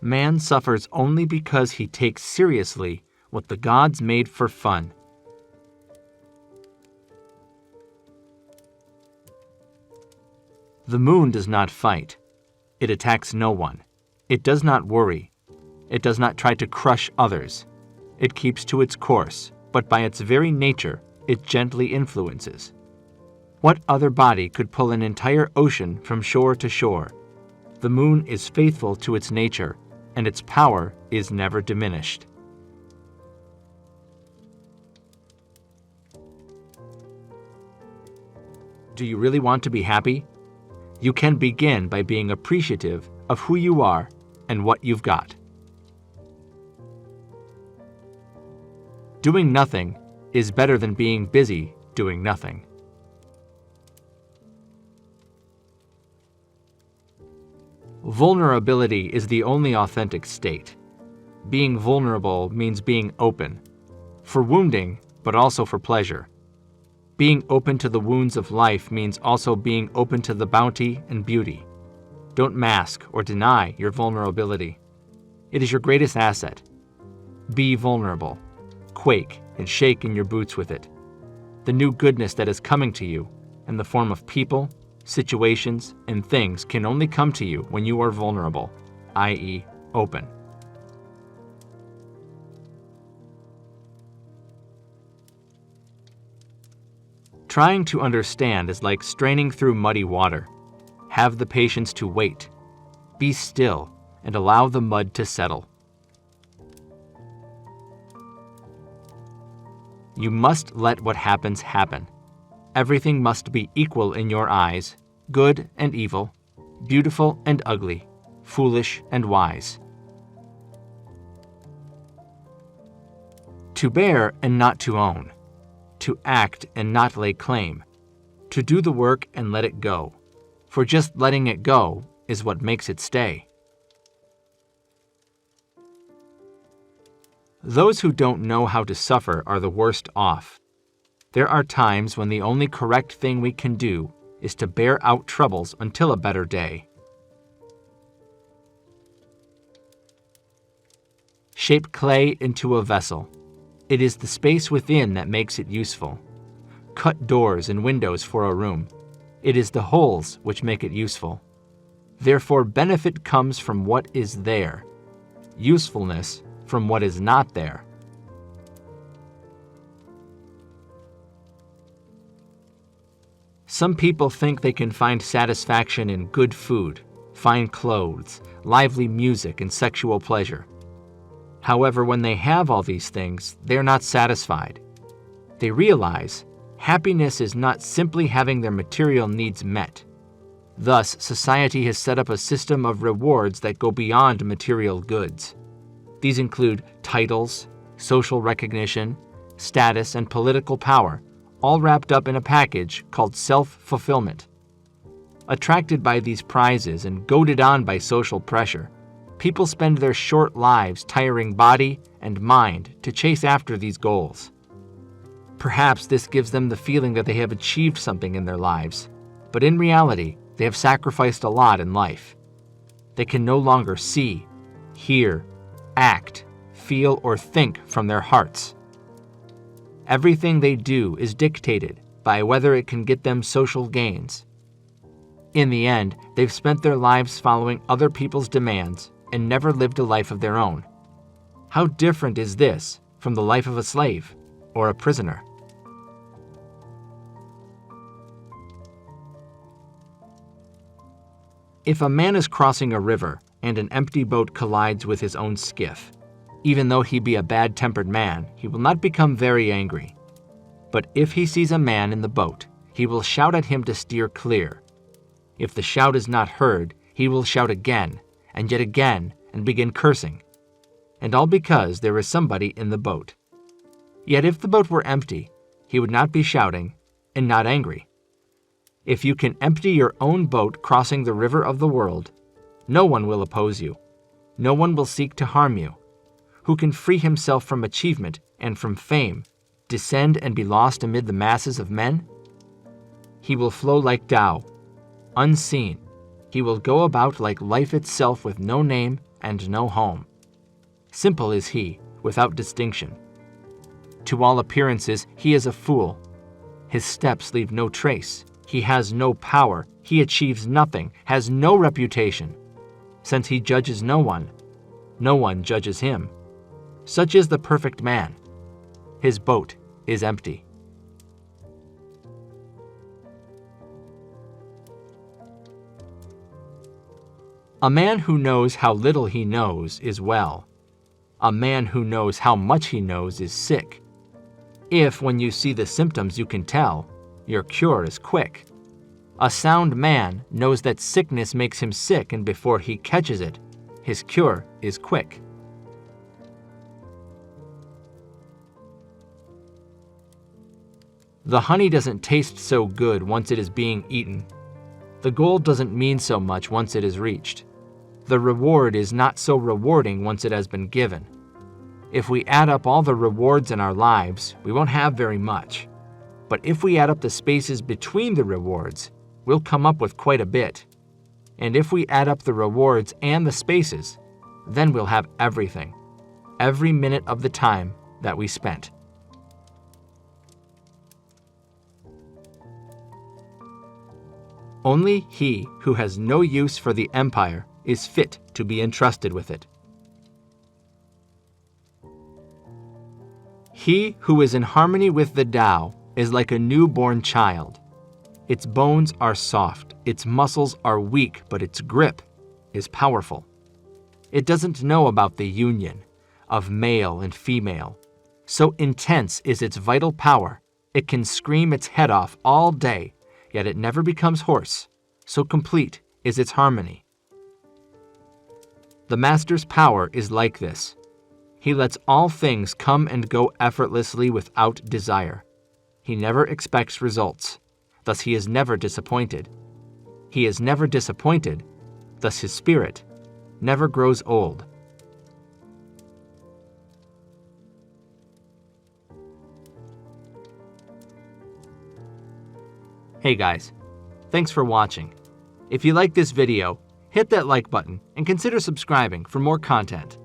Man suffers only because he takes seriously what the gods made for fun. The moon does not fight. It attacks no one. It does not worry. It does not try to crush others. It keeps to its course, but by its very nature, it gently influences. What other body could pull an entire ocean from shore to shore? The moon is faithful to its nature, and its power is never diminished. Do you really want to be happy? You can begin by being appreciative of who you are and what you've got. Doing nothing is better than being busy doing nothing. Vulnerability is the only authentic state. Being vulnerable means being open, for wounding, but also for pleasure. Being open to the wounds of life means also being open to the bounty and beauty. Don't mask or deny your vulnerability. It is your greatest asset. Be vulnerable. Quake and shake in your boots with it. The new goodness that is coming to you in the form of people, situations, and things can only come to you when you are vulnerable, i.e., open. Trying to understand is like straining through muddy water. Have the patience to wait. Be still and allow the mud to settle. You must let what happens happen. Everything must be equal in your eyes, good and evil, beautiful and ugly, foolish and wise. To bear and not to own. To act and not lay claim. To do the work and let it go. For just letting it go is what makes it stay. Those who don't know how to suffer are the worst off. There are times when the only correct thing we can do is to bear out troubles until a better day. Shape clay into a vessel. It is the space within that makes it useful. Cut doors and windows for a room. It is the holes which make it useful. Therefore, benefit comes from what is there. Usefulness from what is not there. Some people think they can find satisfaction in good food, fine clothes, lively music, and sexual pleasure. However, when they have all these things, they are not satisfied. They realize happiness is not simply having their material needs met. Thus, society has set up a system of rewards that go beyond material goods. These include titles, social recognition, status, and political power, all wrapped up in a package called self-fulfillment. Attracted by these prizes and goaded on by social pressure, people spend their short lives tiring body and mind to chase after these goals. Perhaps this gives them the feeling that they have achieved something in their lives, but in reality, they have sacrificed a lot in life. They can no longer see, hear, act, feel, or think from their hearts. Everything they do is dictated by whether it can get them social gains. In the end, they've spent their lives following other people's demands and never lived a life of their own. How different is this from the life of a slave or a prisoner? If a man is crossing a river and an empty boat collides with his own skiff, even though he be a bad-tempered man, he will not become very angry. But if he sees a man in the boat, he will shout at him to steer clear. If the shout is not heard, he will shout again, and yet again, and begin cursing. And all because there is somebody in the boat. Yet if the boat were empty, he would not be shouting, and not angry. If you can empty your own boat crossing the river of the world, no one will oppose you. No one will seek to harm you. Who can free himself from achievement and from fame, descend and be lost amid the masses of men? He will flow like Tao, unseen. He will go about like life itself with no name, and no home. Simple is he, without distinction. To all appearances, he is a fool. His steps leave no trace. He has no power. He achieves nothing, has no reputation. Since he judges no one judges him. Such is the perfect man. His boat is empty. A man who knows how little he knows is well. A man who knows how much he knows is sick. If, when you see the symptoms, you can tell, your cure is quick. A sound man knows that sickness makes him sick, and before he catches it, his cure is quick. The honey doesn't taste so good once it is being eaten. The goal doesn't mean so much once it is reached. The reward is not so rewarding once it has been given. If we add up all the rewards in our lives, we won't have very much. But if we add up the spaces between the rewards, we'll come up with quite a bit. And if we add up the rewards and the spaces, then we'll have everything, every minute of the time that we spent. Only he who has no use for the empire is fit to be entrusted with it. He who is in harmony with the Tao is like a newborn child. Its bones are soft, its muscles are weak, but its grip is powerful. It doesn't know about the union of male and female. So intense is its vital power, it can scream its head off all day, yet it never becomes hoarse. So complete is its harmony. The Master's power is like this. He lets all things come and go effortlessly without desire. He never expects results, thus he is never disappointed. He is never disappointed, thus his spirit never grows old. Hey guys, thanks for watching. If you like this video, hit that like button and consider subscribing for more content.